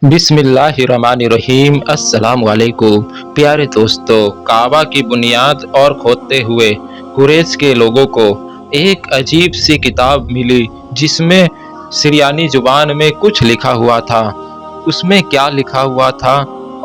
बिस्मिल्लाहिर्रहमानिर्रहीम। अस्सलाम वालेकुम। प्यारे दोस्तों, काबा की बुनियाद और खोदते हुए कुरैश के लोगों को एक अजीब सी किताब मिली जिसमें सिरियानी जुबान में कुछ लिखा हुआ था। उसमें क्या लिखा हुआ था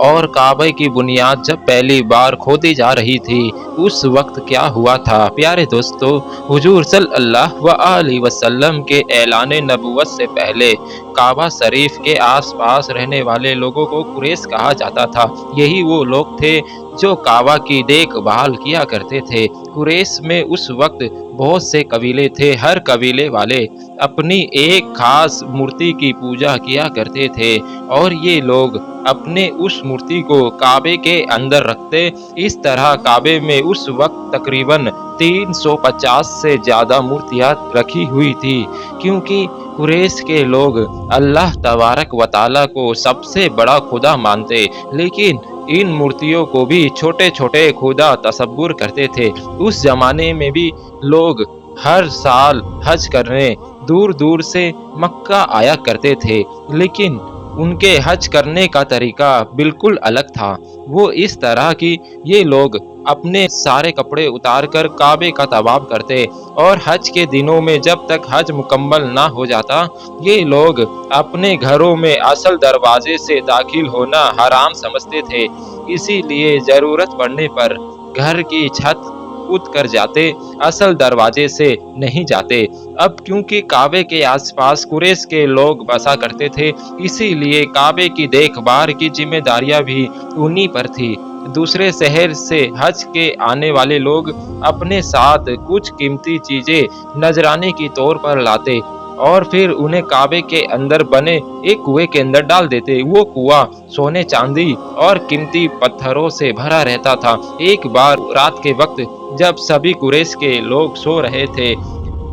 और काबे की बुनियाद जब पहली बार खोदी जा रही थी उस वक्त क्या हुआ था? प्यारे दोस्तों, हुजूर सल्लल्लाहु अलैहि वसल्लम के ऐलान नबुवत से पहले काबा शरीफ के आसपास रहने वाले लोगों को कुरैश कहा जाता था। यही वो लोग थे जो काबा की देखभाल किया करते थे। कुरैश में उस वक्त बहुत से कबीले थे। हर कबीले वाले अपनी एक खास मूर्ति की पूजा किया करते थे और ये लोग अपने उस मूर्ति को काबे के अंदर रखते। इस तरह काबे में उस वक्त तकरीबन 350 से ज़्यादा मूर्तियाँ रखी हुई थी, क्योंकि कुरैश के लोग अल्लाह तबारक व तआला को सबसे बड़ा खुदा मानते, लेकिन इन मूर्तियों को भी छोटे छोटे खुदा तसव्वुर करते थे। उस जमाने में भी लोग हर साल हज करने दूर दूर से मक्का आया करते थे, लेकिन उनके हज करने का तरीका बिल्कुल अलग था। वो इस तरह कि ये लोग अपने सारे कपड़े उतार कर काबे का तवाफ करते और हज के दिनों में जब तक हज मुकम्मल ना हो जाता, ये लोग अपने घरों में असल दरवाजे से दाखिल होना हराम समझते थे। इसीलिए ज़रूरत पड़ने पर घर की छत कूद कर जाते, असल दरवाजे से नहीं जाते। अब क्योंकि काबे के आसपास कुरैश के लोग बसा करते थे, इसीलिए काबे की देखभाल की जिम्मेदारियां भी उन्हीं पर थी। दूसरे शहर से हज के आने वाले लोग अपने साथ कुछ कीमती चीजें नजराने की तौर पर लाते और फिर उन्हें काबे के अंदर बने एक कुएं के अंदर डाल देते। वो कुआं सोने चांदी और कीमती पत्थरों से भरा रहता था। एक बार रात के वक्त जब सभी कुरैश के लोग सो रहे थे,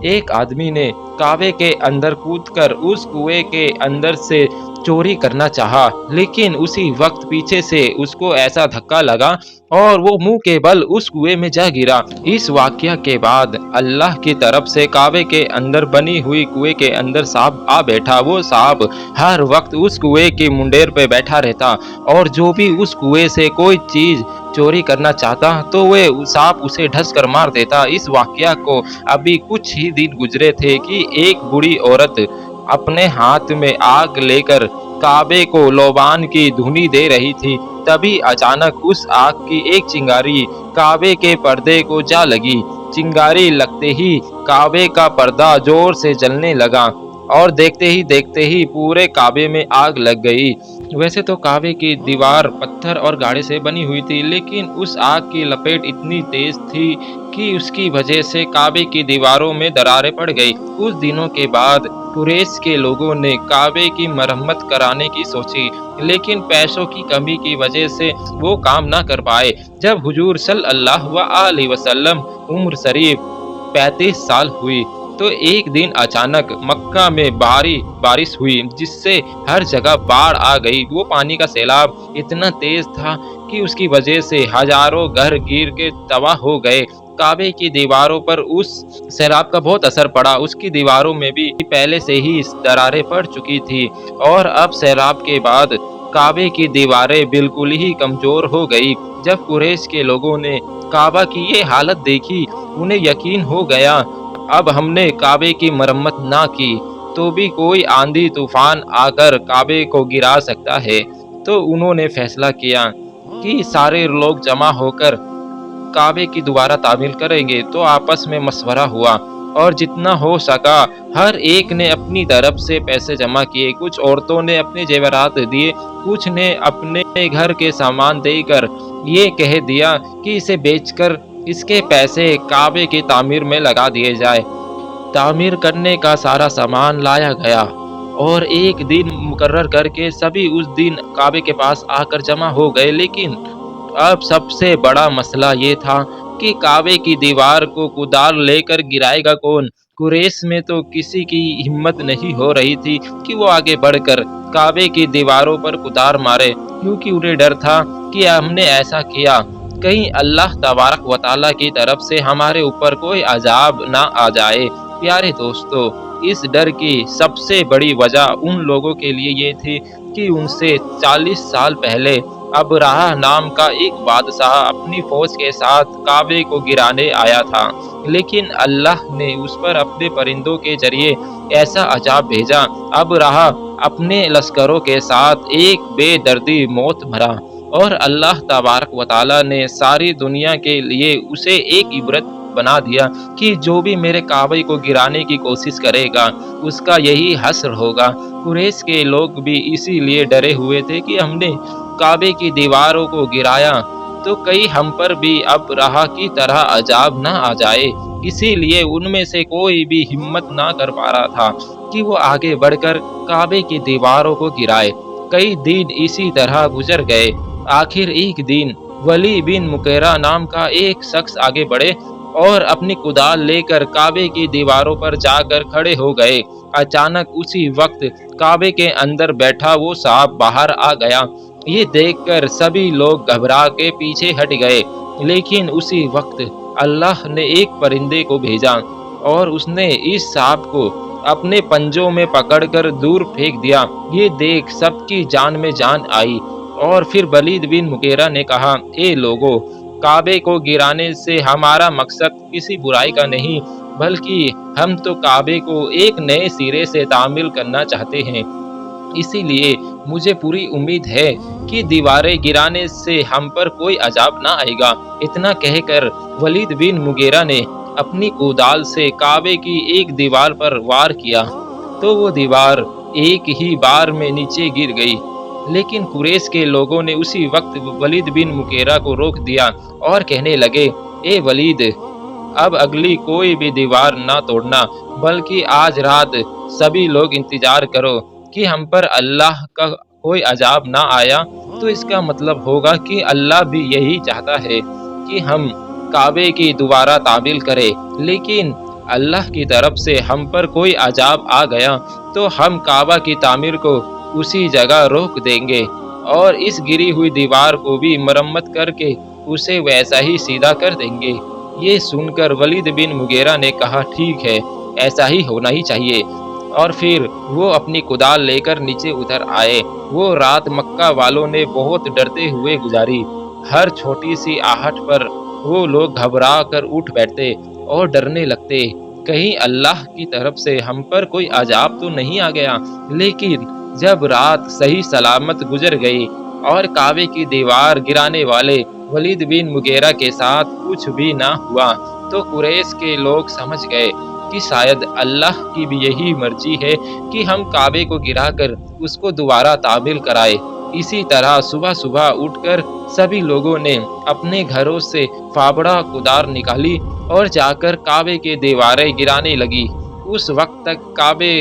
एक आदमी ने काबे के अंदर कूदकर उस कुएं के अंदर से चोरी करना चाहा, लेकिन उसी वक्त पीछे से उसको ऐसा धक्का लगा और वो मुंह के बल उस कुएं में जा गिरा। इस वाकया के बाद अल्लाह की तरफ से काबे के अंदर बनी हुई कुएं के अंदर सांप आ बैठा। वो सांप हर वक्त उस कुएं की मुंडेर पे बैठा रहता और जो भी उस कुएं से कोई चीज चोरी करना चाहता तो वे सांप उसे ढस कर मार देता। इस वाकया को अभी कुछ ही दिन गुजरे थे कि एक बूढ़ी औरत अपने हाथ में आग लेकर काबे को लोबान की धुनी दे रही थी। तभी अचानक उस आग की एक चिंगारी काबे के पर्दे को जा लगी। चिंगारी लगते ही काबे का पर्दा जोर से जलने लगा और देखते ही पूरे काबे में आग लग गई। वैसे तो काबे की दीवार पत्थर और गाड़े से बनी हुई थी, लेकिन उस आग की लपेट इतनी तेज थी कि उसकी वजह से काबे की दीवारों में दरारें पड़ गई। कुछ दिनों के बाद कुरैश के लोगों ने काबे की मरम्मत कराने की सोची, लेकिन पैसों की कमी की वजह से वो काम ना कर पाए। जब हुजूर सल्लल्लाहु अलैहि वसल्लम उम्र शरीफ 35 साल हुई तो एक दिन अचानक मक्का में भारी बारिश हुई, जिससे हर जगह बाढ़ आ गई। वो पानी का सैलाब इतना तेज था कि उसकी वजह से हजारों घर गिर के तबाह हो गए। काबे की दीवारों पर उस सैलाब का बहुत असर पड़ा। उसकी दीवारों में भी पहले से ही दरारें पड़ चुकी थी और अब सैलाब के बाद काबे की दीवारें बिल्कुल ही कमजोर हो गई। जब कुरैश के लोगों ने काबा की ये हालत देखी, उन्हें यकीन हो गया अब हमने काबे की मरम्मत ना की तो भी कोई आंधी तूफान आकर काबे को गिरा सकता है। तो उन्होंने फैसला किया कि सारे लोग जमा होकर काबे की दोबारा तामीर करेंगे। तो आपस में मशवरा हुआ और जितना हो सका हर एक ने अपनी तरफ से पैसे जमा किए। कुछ औरतों ने अपने जेवरात दिए, कुछ ने अपने घर के सामान देकर ये कह दिया कि इसे बेचकर इसके पैसे काबे की तामीर में लगा दिए जाए। तामीर करने का सारा सामान लाया गया और एक दिन मुकर्रर करके सभी उस दिन काबे के पास आकर जमा हो गए। लेकिन अब सबसे बड़ा मसला ये था कि काबे की दीवार को कुदाल लेकर गिराएगा कौन? कुरैश में तो किसी की हिम्मत नहीं हो रही थी कि वो आगे बढ़कर काबे की दीवारों पर कुदाल मारे, क्योंकि उन्हें डर था कि हमने ऐसा किया कहीं अल्लाह तबारक व तआला की तरफ से हमारे ऊपर कोई अजाब ना आ जाए। प्यारे दोस्तों, इस डर की सबसे बड़ी वजह उन लोगों के लिए ये थी کہ ان سے 40 سال پہلے ابرہہ نام کا ایک بادشاہ اپنی فوج کے ساتھ کعبے کو گرانے آیا تھا، لیکن اللہ نے اس پر اپنے پرندوں کے ذریعے ایسا عذاب بھیجا۔ ابرہہ اپنے لشکروں کے ساتھ ایک بے دردی موت مرا، اور اللہ تبارک و تعالیٰ نے ساری دنیا کے لیے اسے ایک عبرت بنا دیا کہ جو بھی میرے کعبے کو گرانے کی کوشش کرے گا اس کا یہی حشر ہوگا۔ قریش کے لوگ بھی اسی لیے ڈرے ہوئے تھے کہ ہم نے کعبے کی دیواروں کو گرایا تو کہیں ہم پر بھی ابرہہ کی طرح عذاب نہ آ جائے، اسی لیے ان میں سے کوئی بھی ہمت نہ کر پا رہا تھا کہ وہ آگے بڑھ کر کعبے کی دیواروں کو گرائے۔ کئی دن اسی طرح گزر گئے۔ آخر ایک دن ولید بن مغیرہ نام کا ایک شخص آگے بڑھے اور اپنی کدال لے کر کعبے کی دیواروں پر جا کر کھڑے ہو گئے۔ اچانک اسی وقت کعبے کے اندر بیٹھا وہ سانپ باہر آ گیا۔ یہ دیکھ کر سبھی لوگ گھبرا کے پیچھے ہٹ گئے، لیکن اسی وقت اللہ نے ایک پرندے کو بھیجا اور اس نے اس سانپ کو اپنے پنجوں میں پکڑ کر دور پھینک دیا۔ یہ دیکھ سب کی جان میں جان آئی، اور پھر ولید بن مغیرہ نے کہا، اے لوگو، کعبے کو گرانے سے ہمارا مقصد کسی برائی کا نہیں، بلکہ ہم تو کعبے کو ایک نئے سرے سے تعمیر کرنا چاہتے ہیں، اسی لیے مجھے پوری امید ہے کہ دیواریں گرانے سے ہم پر کوئی عذاب نہ آئے گا۔ اتنا کہہ کر ولید بن مغیرہ نے اپنی کدال سے کعبے کی ایک دیوار پر وار کیا تو وہ دیوار ایک ہی بار میں نیچے گر گئی، لیکن قریش کے لوگوں نے اسی وقت ولید بن مغیرہ کو روک دیا اور کہنے لگے، اے ولید، اب اگلی کوئی بھی دیوار نہ توڑنا، بلکہ آج رات سبھی لوگ انتظار کرو کہ ہم پر اللہ کا کوئی عذاب نہ آیا تو اس کا مطلب ہوگا کہ اللہ بھی یہی چاہتا ہے کہ ہم کعبے کی دوبارہ تعمیر کریں، لیکن اللہ کی طرف سے ہم پر کوئی عذاب آ گیا تو ہم کعبہ کی تعمیر کو اسی جگہ روک دیں گے اور اس گری ہوئی دیوار کو بھی مرمت کر کے اسے ویسا ہی سیدھا کر دیں گے۔ یہ سن کر ولید بن مغیرہ نے کہا، ٹھیک ہے، ایسا ہی ہونا ہی چاہیے، اور پھر وہ اپنی کدال لے کر نیچے اتر آئے۔ وہ رات مکہ والوں نے بہت ڈرتے ہوئے گزاری۔ ہر چھوٹی سی آہٹ پر وہ لوگ گھبرا کر اٹھ بیٹھتے اور ڈرنے لگتے، کہیں اللہ کی طرف سے ہم پر کوئی عذاب تو نہیں آ گیا۔ لیکن جب رات صحیح سلامت گزر گئی اور کعبے کی دیوار گرانے والے ولید بن مغیرہ کے ساتھ کچھ بھی نہ ہوا تو قریش کے لوگ سمجھ گئے کہ شاید اللہ کی بھی یہی مرضی ہے کہ ہم کعبے کو گرا کر اس کو دوبارہ تعمیر کرائے۔ اسی طرح صبح صبح اٹھ کر سبھی لوگوں نے اپنے گھروں سے فابڑہ کدال نکالی اور جا کر کعبے کی دیواریں گرانے لگی۔ اس وقت تک کعبے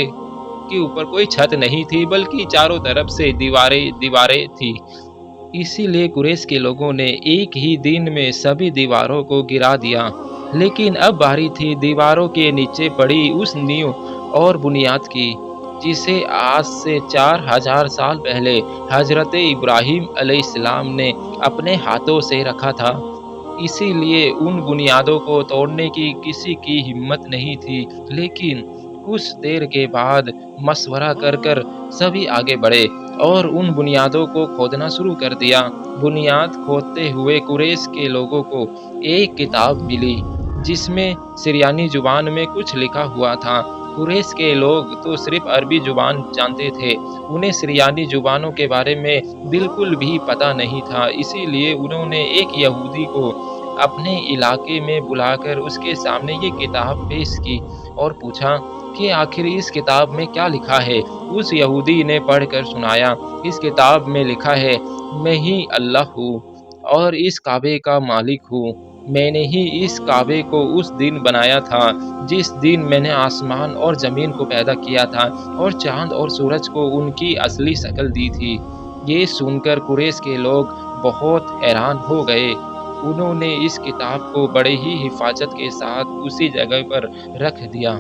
کے اوپر کوئی چھت نہیں تھی، بلکہ چاروں طرف سے دیواریں تھی، اسی لیے قریش کے لوگوں نے ایک ہی دن میں سبھی دیواروں کو گرا دیا۔ لیکن اب باری تھی دیواروں کے نیچے پڑی اس نیو اور بنیاد کی، جسے آج سے 4000 سال پہلے حضرت ابراہیم علیہ السلام نے اپنے ہاتھوں سے رکھا تھا۔ اسی لیے ان بنیادوں کو توڑنے کی کسی کی ہمت نہیں تھی، لیکن کچھ دیر کے بعد مشورہ کر کر سبھی آگے بڑھے اور ان بنیادوں کو کھودنا شروع کر دیا۔ بنیاد کھودتے ہوئے قریش کے لوگوں کو ایک کتاب ملی جس میں سریانی زبان میں کچھ لکھا ہوا تھا۔ قریش کے لوگ تو صرف عربی زبان جانتے تھے، انہیں سریانی زبانوں کے بارے میں بالکل بھی پتہ نہیں تھا، اسی لیے انہوں نے ایک یہودی کو اپنے علاقے میں بلا کر اس کے سامنے یہ کتاب پیش کی اور پوچھا کہ آخر اس کتاب میں کیا لکھا ہے۔ اس یہودی نے پڑھ کر سنایا، اس کتاب میں لکھا ہے، میں ہی اللہ ہوں اور اس کعبے کا مالک ہوں، میں نے ہی اس کعبے کو اس دن بنایا تھا جس دن میں نے آسمان اور زمین کو پیدا کیا تھا اور چاند اور سورج کو ان کی اصلی شکل دی تھی۔ یہ سن کر قریش کے لوگ بہت حیران ہو گئے۔ انہوں نے اس کتاب کو بڑے ہی حفاظت کے ساتھ اسی جگہ پر رکھ دیا۔